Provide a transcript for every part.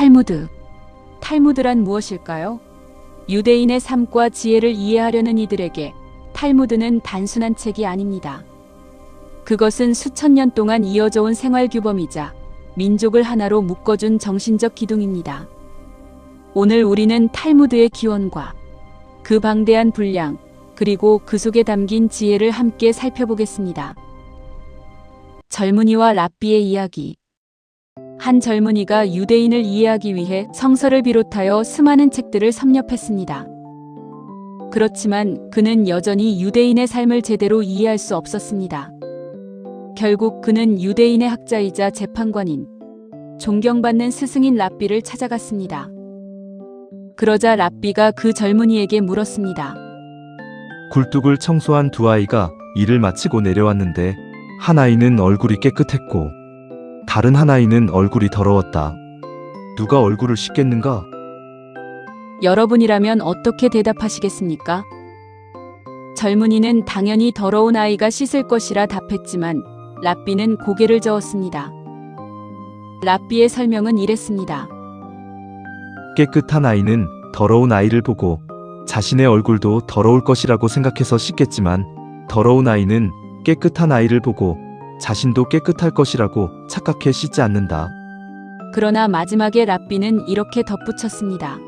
탈무드. 탈무드란 무엇일까요? 유대인의 삶과 지혜를 이해하려는 이들에게 탈무드는 단순한 책이 아닙니다. 그것은 수천 년 동안 이어져 온 생활 규범이자 민족을 하나로 묶어준 정신적 기둥입니다. 오늘 우리는 탈무드의 기원과 그 방대한 분량, 그리고 그 속에 담긴 지혜를 함께 살펴보겠습니다. 젊은이와 랍비의 이야기. 한 젊은이가 유대인을 이해하기 위해 성서를 비롯하여 수많은 책들을 섭렵했습니다. 그렇지만 그는 여전히 유대인의 삶을 제대로 이해할 수 없었습니다. 결국 그는 유대인의 학자이자 재판관인 존경받는 스승인 랍비를 찾아갔습니다. 그러자 랍비가 그 젊은이에게 물었습니다. 굴뚝을 청소한 두 아이가 일을 마치고 내려왔는데 한 아이는 얼굴이 깨끗했고 다른 한 아이는 얼굴이 더러웠다. 누가 얼굴을 씻겠는가? 여러분이라면 어떻게 대답하시겠습니까? 젊은이는 당연히 더러운 아이가 씻을 것이라 답했지만 랍비는 고개를 저었습니다. 랍비의 설명은 이랬습니다. 깨끗한 아이는 더러운 아이를 보고 자신의 얼굴도 더러울 것이라고 생각해서 씻겠지만 더러운 아이는 깨끗한 아이를 보고 자신도 깨끗할 것이라고 착각해 씻지 않는다. 그러나 마지막에 랍비는 이렇게 덧붙였습니다.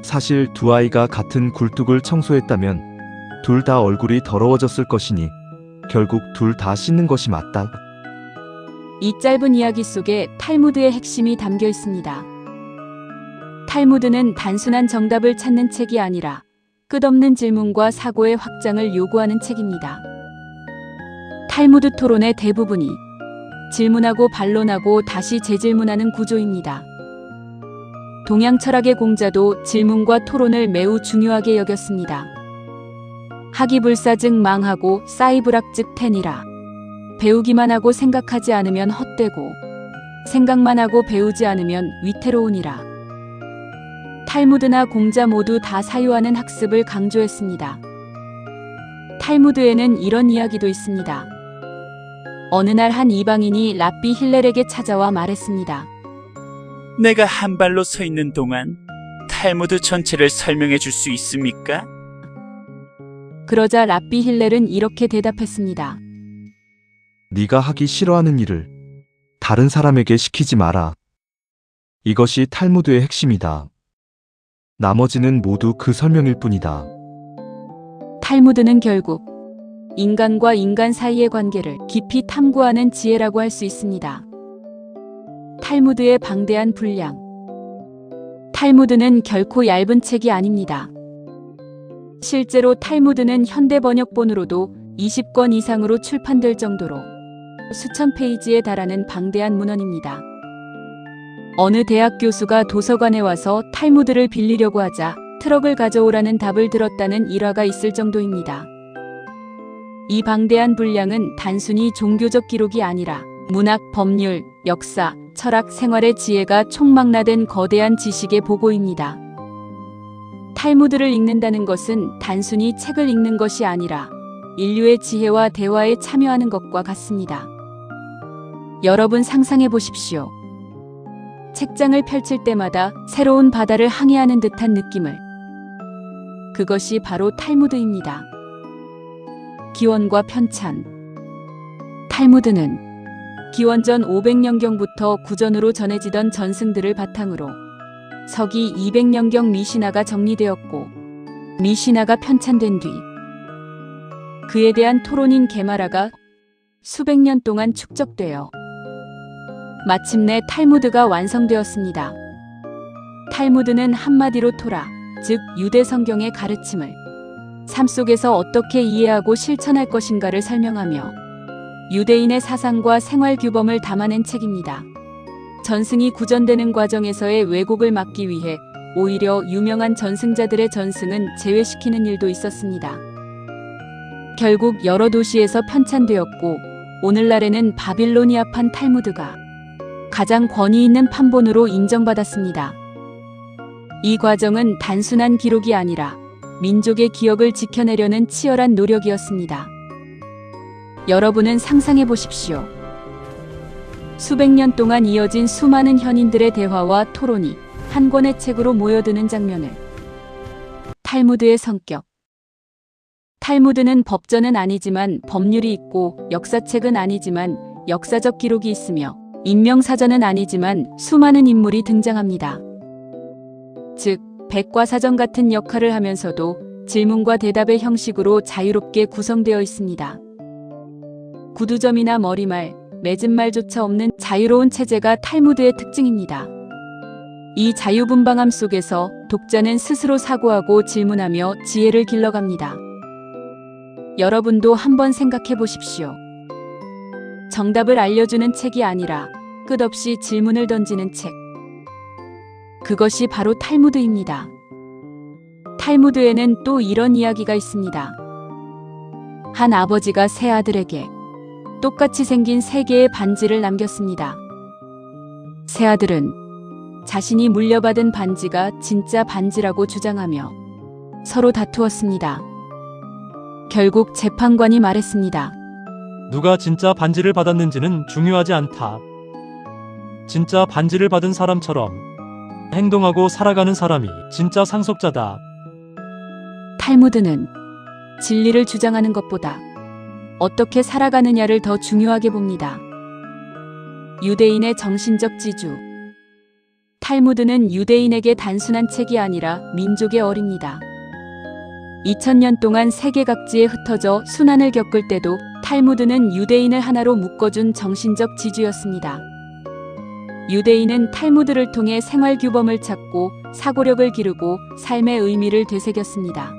사실 두 아이가 같은 굴뚝을 청소했다면 둘 다 얼굴이 더러워졌을 것이니 결국 둘 다 씻는 것이 맞다. 이 짧은 이야기 속에 탈무드의 핵심이 담겨 있습니다. 탈무드는 단순한 정답을 찾는 책이 아니라 끝없는 질문과 사고의 확장을 요구하는 책입니다. 탈무드 토론의 대부분이 질문하고 반론하고 다시 재질문하는 구조입니다. 동양 철학의 공자도 질문과 토론을 매우 중요하게 여겼습니다. 하기불사 즉 망하고 싸이브락 즉 텐이라. 배우기만 하고 생각하지 않으면 헛되고 생각만 하고 배우지 않으면 위태로우니라. 탈무드나 공자 모두 다 사유하는 학습을 강조했습니다. 탈무드에는 이런 이야기도 있습니다. 어느 날 한 이방인이 랍비 힐렐에게 찾아와 말했습니다. 내가 한 발로 서 있는 동안 탈무드 전체를 설명해 줄 수 있습니까? 그러자 랍비 힐렐은 이렇게 대답했습니다. 네가 하기 싫어하는 일을 다른 사람에게 시키지 마라. 이것이 탈무드의 핵심이다. 나머지는 모두 그 설명일 뿐이다. 탈무드는 결국 인간과 인간 사이의 관계를 깊이 탐구하는 지혜라고 할 수 있습니다. 탈무드의 방대한 분량. 탈무드는 결코 얇은 책이 아닙니다. 실제로 탈무드는 현대 번역본으로도 20권 이상으로 출판될 정도로 수천 페이지에 달하는 방대한 문헌입니다. 어느 대학 교수가 도서관에 와서 탈무드를 빌리려고 하자 트럭을 가져오라는 답을 들었다는 일화가 있을 정도입니다. 이 방대한 분량은 단순히 종교적 기록이 아니라 문학, 법률, 역사, 철학, 생활의 지혜가 총망라된 거대한 지식의 보고입니다. 탈무드를 읽는다는 것은 단순히 책을 읽는 것이 아니라 인류의 지혜와 대화에 참여하는 것과 같습니다. 여러분 상상해 보십시오. 책장을 펼칠 때마다 새로운 바다를 항해하는 듯한 느낌을. 그것이 바로 탈무드입니다. 기원과 편찬. 탈무드는 기원전 500년경부터 구전으로 전해지던 전승들을 바탕으로 서기 200년경 미시나가 정리되었고 미시나가 편찬된 뒤 그에 대한 토론인 게마라가 수백 년 동안 축적되어 마침내 탈무드가 완성되었습니다. 탈무드는 한마디로 토라, 즉 유대 성경의 가르침을 삶 속에서 어떻게 이해하고 실천할 것인가를 설명하며 유대인의 사상과 생활 규범을 담아낸 책입니다. 전승이 구전되는 과정에서의 왜곡을 막기 위해 오히려 유명한 전승자들의 전승은 제외시키는 일도 있었습니다. 결국 여러 도시에서 편찬되었고 오늘날에는 바빌로니아판 탈무드가 가장 권위 있는 판본으로 인정받았습니다. 이 과정은 단순한 기록이 아니라 민족의 기억을 지켜내려는 치열한 노력이었습니다. 여러분은 상상해 보십시오. 수백 년 동안 이어진 수많은 현인들의 대화와 토론이 한 권의 책으로 모여드는 장면을. 탈무드의 성격. 탈무드는 법전은 아니지만 법률이 있고, 역사책은 아니지만 역사적 기록이 있으며, 인명사전은 아니지만 수많은 인물이 등장합니다. 즉, 백과사전 같은 역할을 하면서도 질문과 대답의 형식으로 자유롭게 구성되어 있습니다. 구두점이나 머리말, 맺은말조차 없는 자유로운 체제가 탈무드의 특징입니다. 이 자유분방함 속에서 독자는 스스로 사고하고 질문하며 지혜를 길러갑니다. 여러분도 한번 생각해 보십시오. 정답을 알려주는 책이 아니라 끝없이 질문을 던지는 책. 그것이 바로 탈무드입니다. 탈무드에는 또 이런 이야기가 있습니다. 한 아버지가 세 아들에게 똑같이 생긴 세 개의 반지를 남겼습니다. 세 아들은 자신이 물려받은 반지가 진짜 반지라고 주장하며 서로 다투었습니다. 결국 재판관이 말했습니다. 누가 진짜 반지를 받았는지는 중요하지 않다. 진짜 반지를 받은 사람처럼 행동하고 살아가는 사람이 진짜 상속자다. 탈무드는 진리를 주장하는 것보다 어떻게 살아가느냐를 더 중요하게 봅니다. 유대인의 정신적 지주. 탈무드는 유대인에게 단순한 책이 아니라 민족의 어립니다. 2000년 동안 세계 각지에 흩어져 순환을 겪을 때도 탈무드는 유대인을 하나로 묶어준 정신적 지주였습니다. 유대인은 탈무드를 통해 생활 규범을 찾고 사고력을 기르고 삶의 의미를 되새겼습니다.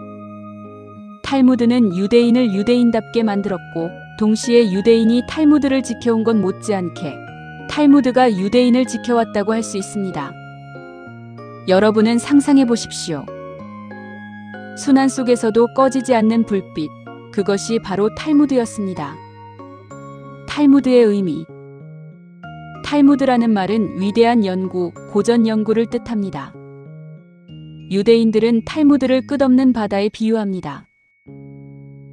탈무드는 유대인을 유대인답게 만들었고, 동시에 유대인이 탈무드를 지켜온 것 못지않게 탈무드가 유대인을 지켜왔다고 할 수 있습니다. 여러분은 상상해 보십시오. 순환 속에서도 꺼지지 않는 불빛, 그것이 바로 탈무드였습니다. 탈무드의 의미. 탈무드라는 말은 위대한 연구, 고전 연구를 뜻합니다. 유대인들은 탈무드를 끝없는 바다에 비유합니다.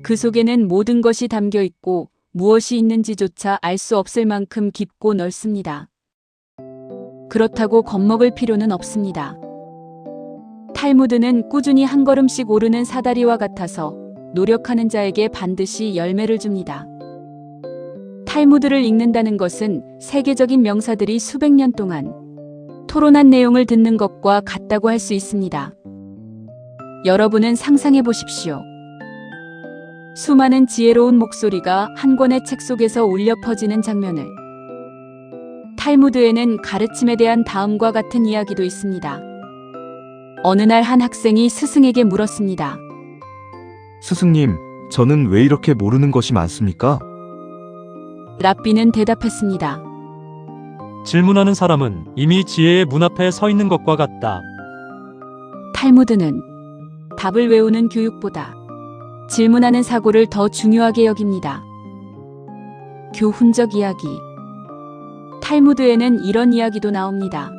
그 속에는 모든 것이 담겨 있고 무엇이 있는지조차 알 수 없을 만큼 깊고 넓습니다. 그렇다고 겁먹을 필요는 없습니다. 탈무드는 꾸준히 한 걸음씩 오르는 사다리와 같아서 노력하는 자에게 반드시 열매를 줍니다. 탈무드를 읽는다는 것은 세계적인 명사들이 수백 년 동안 토론한 내용을 듣는 것과 같다고 할 수 있습니다. 여러분은 상상해 보십시오. 수많은 지혜로운 목소리가 한 권의 책 속에서 울려 퍼지는 장면을. 탈무드에는 가르침에 대한 다음과 같은 이야기도 있습니다. 어느 날 한 학생이 스승에게 물었습니다. 스승님, 저는 왜 이렇게 모르는 것이 많습니까? 랍비는 대답했습니다. 질문하는 사람은 이미 지혜의 문 앞에 서 있는 것과 같다. 탈무드는 답을 외우는 교육보다 질문하는 사고를 더 중요하게 여깁니다. 교훈적 이야기. 탈무드에는 이런 이야기도 나옵니다.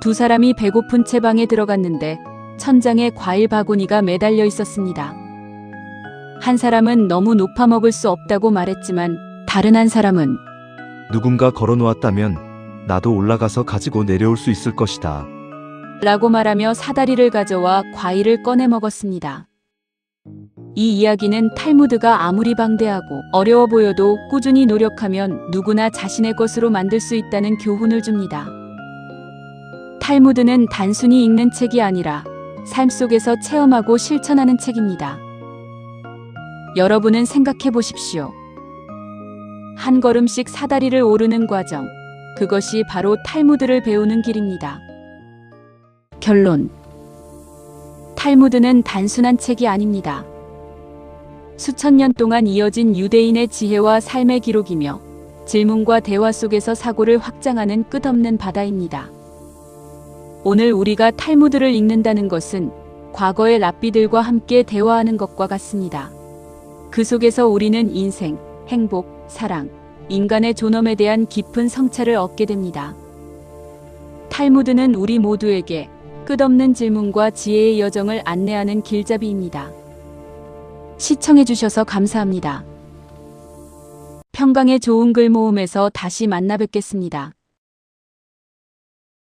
두 사람이 배고픈 채 방에 들어갔는데 천장에 과일 바구니가 매달려 있었습니다. 한 사람은 너무 높아 먹을 수 없다고 말했지만 다른 한 사람은 누군가 걸어놓았다면 나도 올라가서 가지고 내려올 수 있을 것이다. 라고 말하며 사다리를 가져와 과일을 꺼내 먹었습니다. 이 이야기는 탈무드가 아무리 방대하고 어려워 보여도 꾸준히 노력하면 누구나 자신의 것으로 만들 수 있다는 교훈을 줍니다. 탈무드는 단순히 읽는 책이 아니라 삶 속에서 체험하고 실천하는 책입니다. 여러분은 생각해 보십시오. 한 걸음씩 사다리를 오르는 과정, 그것이 바로 탈무드를 배우는 길입니다. 결론. 탈무드는 단순한 책이 아닙니다. 수천 년 동안 이어진 유대인의 지혜와 삶의 기록이며 질문과 대화 속에서 사고를 확장하는 끝없는 바다입니다. 오늘 우리가 탈무드를 읽는다는 것은 과거의 랍비들과 함께 대화하는 것과 같습니다. 그 속에서 우리는 인생, 행복, 사랑, 인간의 존엄에 대한 깊은 성찰을 얻게 됩니다. 탈무드는 우리 모두에게 끝없는 질문과 지혜의 여정을 안내하는 길잡이입니다. 시청해주셔서 감사합니다. 평강의 좋은 글 모음에서 다시 만나 뵙겠습니다.